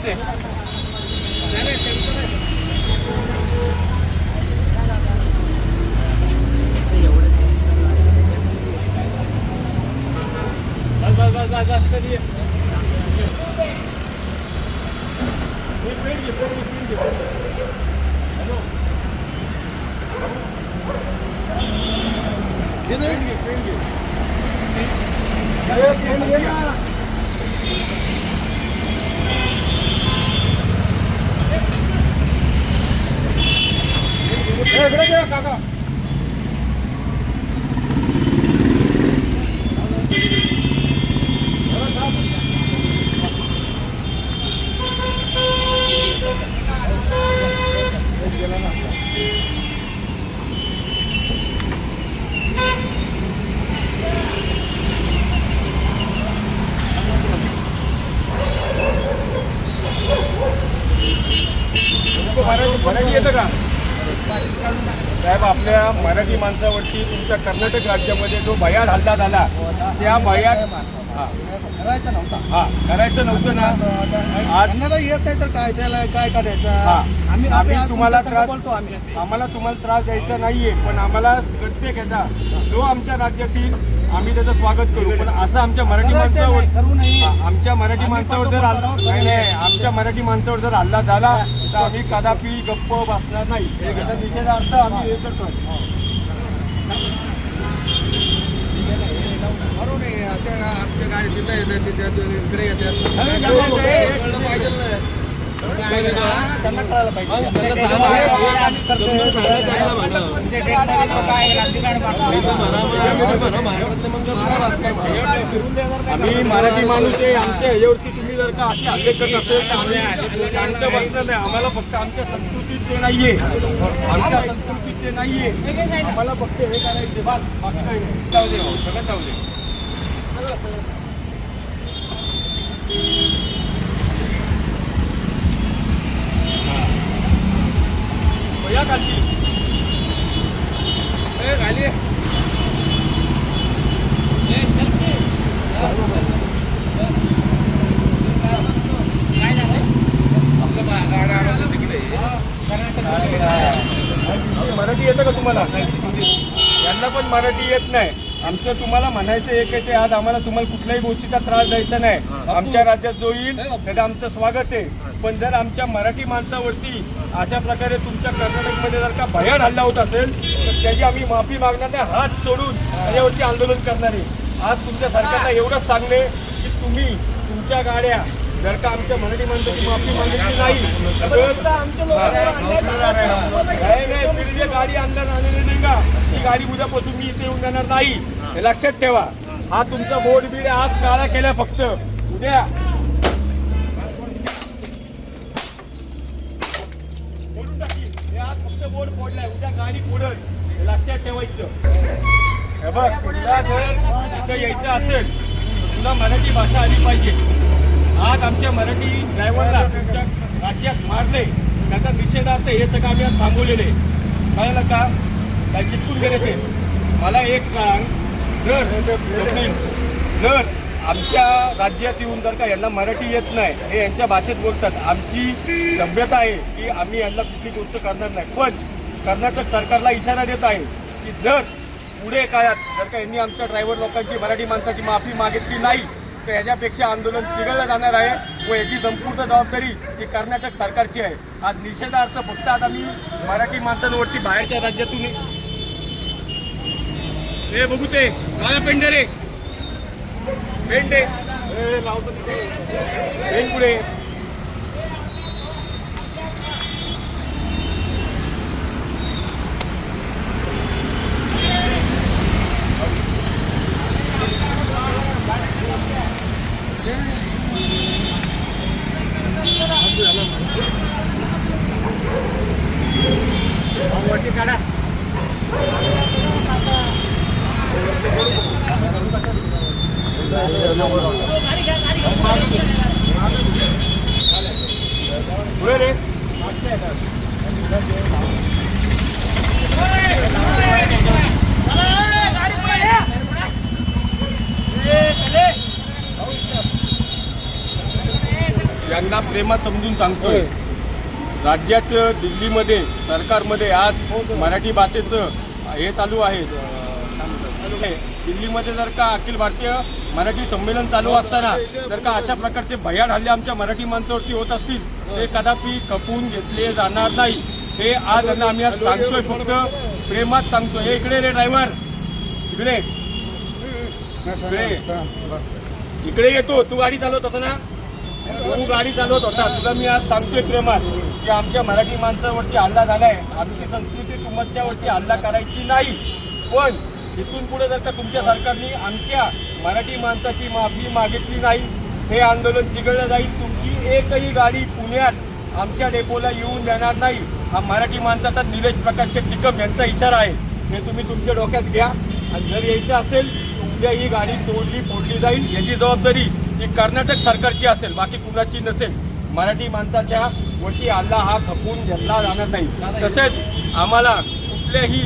नाही. काका मराठी येतं का साहेब? आपल्या मराठी माणसावरती तुमच्या कर्नाटक राज्यामध्ये जो भयाड हल्ला झाला त्या भयाड करायचं नव्हता. करायचं नव्हतं ना. आज येत नाही तर काय त्याला काय करायचं? आम्ही तुम्हाला त्रास बोलतो. आम्हाला तुम्हाला त्रास द्यायचा नाहीये, पण आम्हाला प्रत्येक ह्याचा जो आमच्या राज्यातील आम्ही त्याचं स्वागत करू. पण असं आमच्या मराठी माणसावर आमच्या मराठी माणसावर जर आमच्या मराठी माणसावर जर हल्ला झाला तर आम्ही कदापि गप्प बसणार नाही. याचा निषेधार्थ आम्ही हे करतो. आमच्या गाडी तिथे येते इकडे येतात. त्यांना कळायला पाहिजे. आम्ही मराठी माणूस आहे. आमच्या ह्याच्यावरती तुम्ही जर का असे हल्ले करत असेल तर आम्ही शांत बसणार नाही. आम्हाला फक्त आमच्या संस्कृतीत ते नाहीये. आमच्या संस्कृतीत ते नाहीये. आम्हाला फक्त हे करायचे बस. बाकी काही नाही. जाऊ दे सगळं जाऊ दे. या खाली खाली मराठी येतं का तुम्हाला? यांना पण मराठी येत नाही. आमचं तुम्हाला म्हणायचं एक आहे ते आज आम्हाला तुम्हाला कुठल्याही गोष्टीचा त्रास द्यायचा नाही. आमच्या राज्यात जो येईल त्याचं आमचं स्वागत आहे. पण जर आमच्या मराठी माणसावरती अशा प्रकारे तुमच्या कर्नाटकमध्ये जर का भयाड हल्ला होत असेल तर त्याची आम्ही माफी मागणार नाही. हात सोडून त्याच्यावरती आंदोलन करणार आहे. आज तुमच्या सरकारला एवढंच सांगणे की तुम्ही तुमच्या गाड्या जर का आमच्या मराठी माणसाची माफी मागितली नाही तर गाडी अंदर आलेली नाही का ती गाडी उद्यापासून मी इथे येऊन जाणार नाही. हे लक्षात ठेवा. हा तुमचा बोर्ड बिड आज काळा केला. फक्त उद्या फक्त बोर्ड फोडलाय. उद्या गाडी फोडल. हे लक्षात ठेवायचं. हे बघ, तुला जर इथं यायचं असेल तुला मराठी भाषा आली पाहिजे. आज आमच्या मराठी ड्रायव्हरला तुमच्या राज्यात मारले त्याचा निषेधार्थ हे सगळं आम्ही आज थांबवलेले. कळलं का? काय चिटकून गेले ते. मला एक सांग, जर आमच्या राज्यात येऊन जर का यांना मराठी येत नाही हे यांच्या भाषेत बोलतात. आमची सभ्यता आहे की आम्ही यांना कुठली गोष्ट करणार नाही. पण कर्नाटक सरकारला इशारा देत आहे की जर पुढे काळात जर का यांनी आमच्या ड्रायव्हर लोकांची मराठी माणसाची माफी मागितली नाही तर याच्यापेक्षा आंदोलन चिघळलं जाणार आहे व याची संपूर्ण जबाबदारी ही कर्नाटक सरकारची आहे. आज निषेधार्थ फक्त आता मी मराठी माणसांवरती बाहेरच्या राज्यातून हे बघू ते काय पेंडे रे पेंडे लावतो पेन पुढे वरती काढा. पुढे रे त्यांना प्रेमात समजून सांगतोय. राज्याचं दिल्लीमध्ये सरकारमध्ये आज मराठी भाषेचं हे चालू आहे. दिल्लीमध्ये जर का अखिल भारतीय मराठी संमेलन चालू असताना जर का अशा प्रकारचे भयाड हल्ले आमच्या मराठी माणसावरती होत असतील ते कदापि खपवून घेतले जाणार नाही. हे आज त्यांना आम्ही आज सांगतोय, फक्त प्रेमात सांगतोय. हे इकडे रे ड्रायव्हर, इकडे इकडे येतो. तू गाडी चालवत होता ना, तू गाडी चालवत होता. तुला मी आज सांगतोय प्रेमात की आमच्या मराठी माणसावरती हल्ला झालाय. आमची संस्कृती तुमच्यावरती हल्ला करायची नाही. पण इथून पुढे जर का तुमच्या सरकारने आमच्या मराठी माणसाची माफी मागितली नाही, हे आंदोलन चिघळलं जाईल. तुमची एकही गाडी पुण्यात आमच्या डेपोला येऊन देणार नाही. हा मराठी माणसाचा निलेश प्रकाश टिकम यांचा इशारा आहे. हे तुम्ही तुमच्या डोक्यात घ्या. आणि जर यायचं असेल उद्या ही गाडी तोडली फोडली जाईल. याची जबाबदारी ही कर्नाटक सरकारची असेल, बाकी कुणाची नसेल. मराठी माणसाच्या वरती हल्ला हा खपवून घेतला जाणार नाही. तसेच आम्हाला कुठल्याही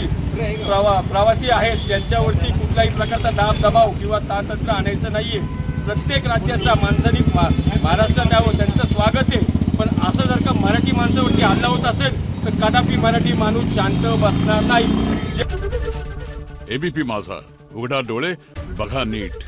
प्रवासी आहेत त्यांच्यावरती कुठल्याही प्रकारचा दाब दबाव किंवा ताळतंत्र आणायचं नाहीये. प्रत्येक राज्याच्या माणसांनी महाराष्ट्रात यावं, त्यांचं स्वागत आहे. पण असं जर का मराठी माणसावरती हल्ला होत असेल तर कदापि मराठी माणूस शांत बसणार नाही. एबीपी माझा, उघडा डोळे बघा नीट.